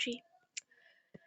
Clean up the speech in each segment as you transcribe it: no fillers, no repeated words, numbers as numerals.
3।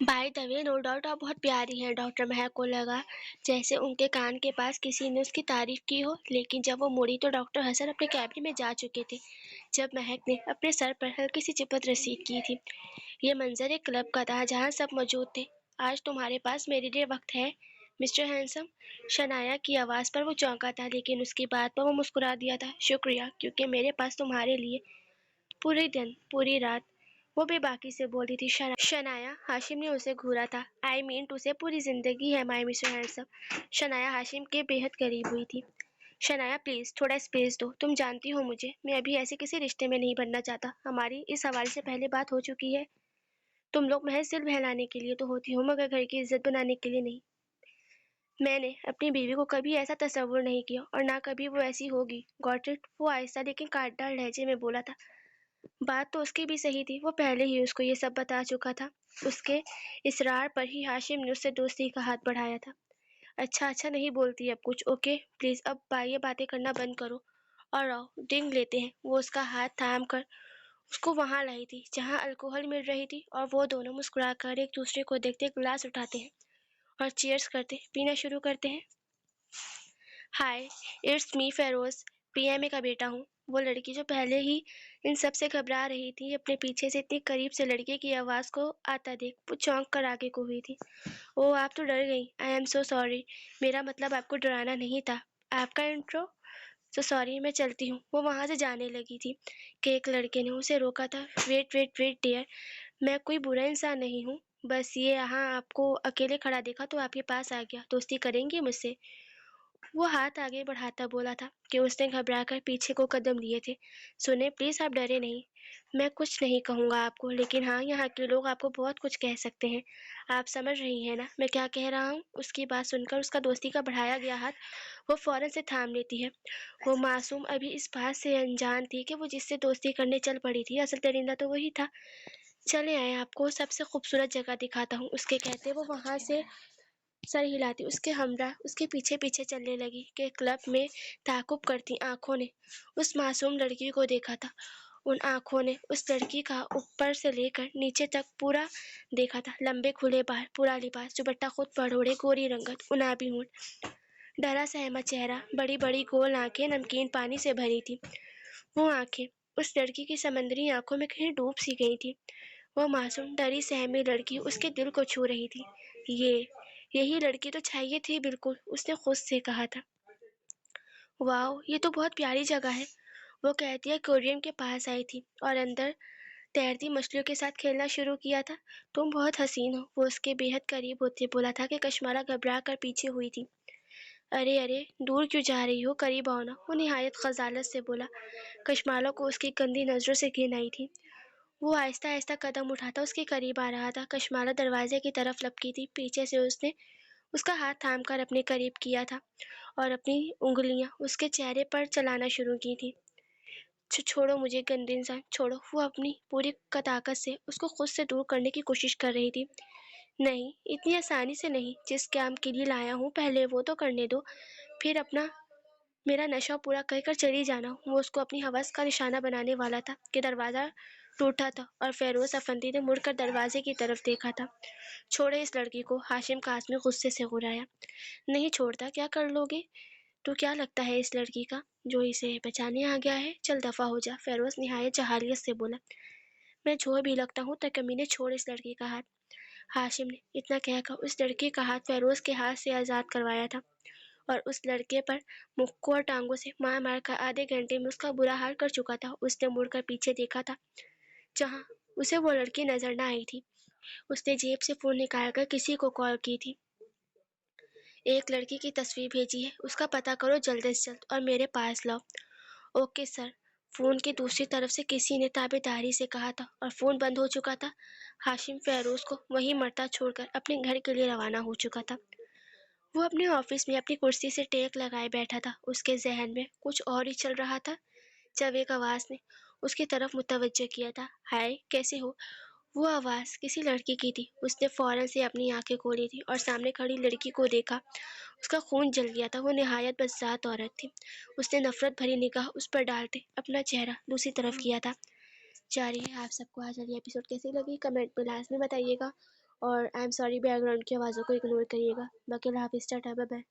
By the way, no doubt آپ بہت پیاری ہیں۔ ڈاکٹر مہک کو لگا جیسے ان کے کان کے پاس کسی نے اس کی تعریف کی ہو، لیکن جب وہ مڑی تو ڈاکٹر حسن اپنے کیبن میں جا چکے تھے۔ جب مہک نے اپنے سر پر ہلکی سی چپت رسید کی تھی، یہ منظر ایک کلب کا تھا جہاں سب موجود تھے۔ آج تمہارے پاس میرے لیے وقت ہے مسٹر ہینسم؟ شنایا کی آواز پر وہ چونکا تھا، لیکن اس کی بات پر وہ مسکرا دیا تھا۔ شکریہ، کیونکہ میرے پاس تمہارے لیے پورے دن پوری رات، وہ بے باکی سے بولی تھی شنایا۔ ہاشم نے اسے گھورا تھا۔ آئی مین ٹو سے پوری زندگی ہے مائی مسٹر ہینسم۔ شنایا ہاشم کے بے حد قریب ہوئی تھی۔ شنایا پلیز تھوڑا اسپیس دو، تم جانتی ہو مجھے، میں ابھی ایسے کسی رشتے میں نہیں بننا چاہتا۔ ہماری اس حوالے سے پہلے بات ہو چکی ہے۔ تم لوگ محض دل بہلانے کے لیے تو ہوتی ہو، مگر گھر کی عزت بنانے کے لیے نہیں۔ میں نے اپنی بیوی کو کبھی ایسا تصور نہیں کیا، اور نہ کبھی وہ ایسی ہوگی۔ گاٹ اٹ، وہ آہستہ لیکن کاٹدار لہجے میں بولا تھا۔ بات تو اس کی بھی صحیح تھی، وہ پہلے ہی اس کو یہ سب بتا چکا تھا۔ اس کے اصرار پر ہی ہاشم نے اس سے دوستی کا ہاتھ بڑھایا تھا۔ اچھا نہیں بولتی اب کچھ، اوکے پلیز اب یہ باتیں کرنا بند کرو اور آؤ ڈرنک لیتے ہیں۔ وہ اس کا ہاتھ تھام کر اس کو وہاں لائی تھی جہاں الکوہل مل رہی تھی، اور وہ دونوں مسکرا کر ایک دوسرے کو دیکھتے گلاس اٹھاتے ہیں اور چیئرز کرتے پینا شروع کرتے ہیں۔ Hi, it's me Feroz, P M A کا بیٹا ہوں۔ وہ لڑکی جو پہلے ہی ان سب سے گھبرا رہی تھی، اپنے پیچھے سے اتنی قریب سے لڑکے کی آواز کو آتا دیکھ وہ چونک کر آگے کو ہوئی تھی۔ اوہ آپ تو ڈر گئیں، آئی ایم سو سوری، میرا مطلب آپ کو ڈرانا نہیں تھا۔ آپ کا انٹرو؟ سو سوری، میں چلتی ہوں۔ وہ وہاں سے جانے لگی تھی کہ ایک لڑکے نے اسے روکا تھا۔ ویٹ ڈیئر، میں کوئی برا انسان نہیں ہوں، بس یہ یہاں آپ کو اکیلے کھڑا دیکھا تو آپ کے پاس آ گیا۔ دوستی کریں گے مجھ سے؟ وہ ہاتھ آگے بڑھاتا بولا تھا کہ اس نے گھبرا کر پیچھے کو قدم لیے تھے۔ سنیں پلیز، آپ ڈرے نہیں، میں کچھ نہیں کہوں گا آپ کو، لیکن ہاں یہاں کے لوگ آپ کو بہت کچھ کہہ سکتے ہیں۔ آپ سمجھ رہی ہیں نا میں کیا کہہ رہا ہوں؟ اس کی بات سن کر اس کا دوستی کا بڑھایا گیا ہاتھ وہ فوراً سے تھام لیتی ہے۔ وہ معصوم ابھی اس بات سے انجان تھی کہ وہ جس سے دوستی کرنے چل پڑی تھی اصل درندہ تو وہی تھا۔ چلے آئے آپ کو سب سے خوبصورت جگہ دکھاتا ہوں، اس کے کہتے وہ وہاں سے سر ہلاتی اس کے ہمراہ اس کے پیچھے پیچھے چلنے لگی کہ کلب میں تعاقب کرتی آنکھوں نے اس معصوم لڑکی کو دیکھا تھا۔ ان آنکھوں نے اس لڑکی کا اوپر سے لے کر نیچے تک پورا دیکھا تھا۔ لمبے کھلے بال، پورا لباس، دوپٹہ خود پر اوڑھے، گوری رنگت، انابی ہونٹ، ڈرا سہما چہرہ، بڑی بڑی گول آنکھیں نمکین پانی سے بھری تھی۔ وہ آنکھیں اس لڑکی کی سمندری آنکھوں میں کہیں ڈوب سی گئی تھی۔ وہ معصوم ڈری سہمی لڑکی اس کے دل کو چھو رہی تھی۔ یہی لڑکی تو چاہیے تھی بالکل، اس نے خود سے کہا تھا۔ واؤ، یہ تو بہت پیاری جگہ ہے، وہ کہتی ایکویریم کے پاس آئی تھی اور اندر تیرتی مچھلیوں کے ساتھ کھیلنا شروع کیا تھا۔ تم بہت حسین ہو، وہ اس کے بے حد قریب ہوتے بولا تھا کہ کشمالہ گھبرا کر پیچھے ہوئی تھی۔ ارے دور کیوں جا رہی ہو، قریب آؤ نا، وہ نہایت خجالت سے بولا۔ کشمالہ کو اس کی گندی نظروں سے گھن آئی تھی۔ وہ آہستہ آہستہ قدم اٹھاتا اس کے قریب آ رہا تھا۔ کشمالہ دروازے کی طرف لپکی تھی، پیچھے سے اس نے اس کا ہاتھ تھام کر اپنے قریب کیا تھا اور اپنی انگلیاں اس کے چہرے پر چلانا شروع کی تھی۔ چھوڑو مجھے گندے انسان، چھوڑو۔ وہ اپنی پوری طاقت سے اس کو خود سے دور کرنے کی کوشش کر رہی تھی۔ نہیں، اتنی آسانی سے نہیں، جس کام کے لیے لایا ہوں پہلے وہ تو کرنے دو، پھر میرا نشہ پورا کر کر چلی جانا۔ وہ اس کو اپنی ہوس کا نشانہ بنانے والا تھا کہ دروازہ ٹوٹا تھا اور فیروز افندی نے مڑ کر دروازے کی طرف دیکھا تھا۔ چھوڑے اس لڑکی کو، ہاشم قاسمی غصے سے غرایا۔ نہیں چھوڑتا، کیا کر لو گے؟ تو کیا لگتا ہے اس لڑکی کا جو اسے بچانے آ گیا ہے؟ چل دفع ہو جا، فیروز نہایت جہالیت سے بولا۔ میں جو بھی لگتا ہوں تکمینے، چھوڑ اس لڑکی کا ہاتھ۔ ہاشم نے اتنا کہہ کر اس لڑکی کا ہاتھ فیروز کے ہاتھ سے آزاد کروایا تھا اور اس لڑکے پر مکوں اور ٹانگوں سے مار مار کر آدھے گھنٹے میں اس کا برا حال کر چکا تھا۔ اس نے مڑ کر پیچھے دیکھا تھا جہاں اسے وہ لڑکی نظر نہ آئی تھی۔ اس نے جیب سے فون نکال کر کسی کو کال کی تھی۔ ایک لڑکی کی تصویر بھیجی ہے، اس کا پتہ کرو جلد از جلد اور میرے پاس لاؤ۔ Okay sir. فون کی دوسری طرف سے کسی نے تابعداری سے کہا تھا اور فون بند ہو چکا تھا۔ ہاشم فیروز کو وہیں مرتا چھوڑ کر اپنے گھر کے لیے روانہ ہو چکا تھا۔ وہ اپنے آفس میں اپنی کرسی سے ٹیک لگائے بیٹھا تھا۔ اس کے ذہن میں کچھ اور ہی چل رہا تھا جب ایک آواز نے اس کی طرف متوجہ کیا تھا۔ ہائے، کیسے ہو؟ وہ آواز کسی لڑکی کی تھی۔ اس نے فوراً سے اپنی آنکھیں کھولی تھی اور سامنے کھڑی لڑکی کو دیکھا۔ اس کا خون جل گیا تھا، وہ نہایت بدذات عورت تھی۔ اس نے نفرت بھری نگاہ اس پر ڈالتے اپنا چہرہ دوسری طرف کیا تھا۔ جاری ہے۔ آپ سب کو آج والی ایپیسوڈ کیسی لگی کمنٹ میں لازمی بتائیے گا اور I am sorry back ground کی آوازوں کو اگنور کریے گا. باقی اللہ حافظ، ٹاٹا، بائے بائے.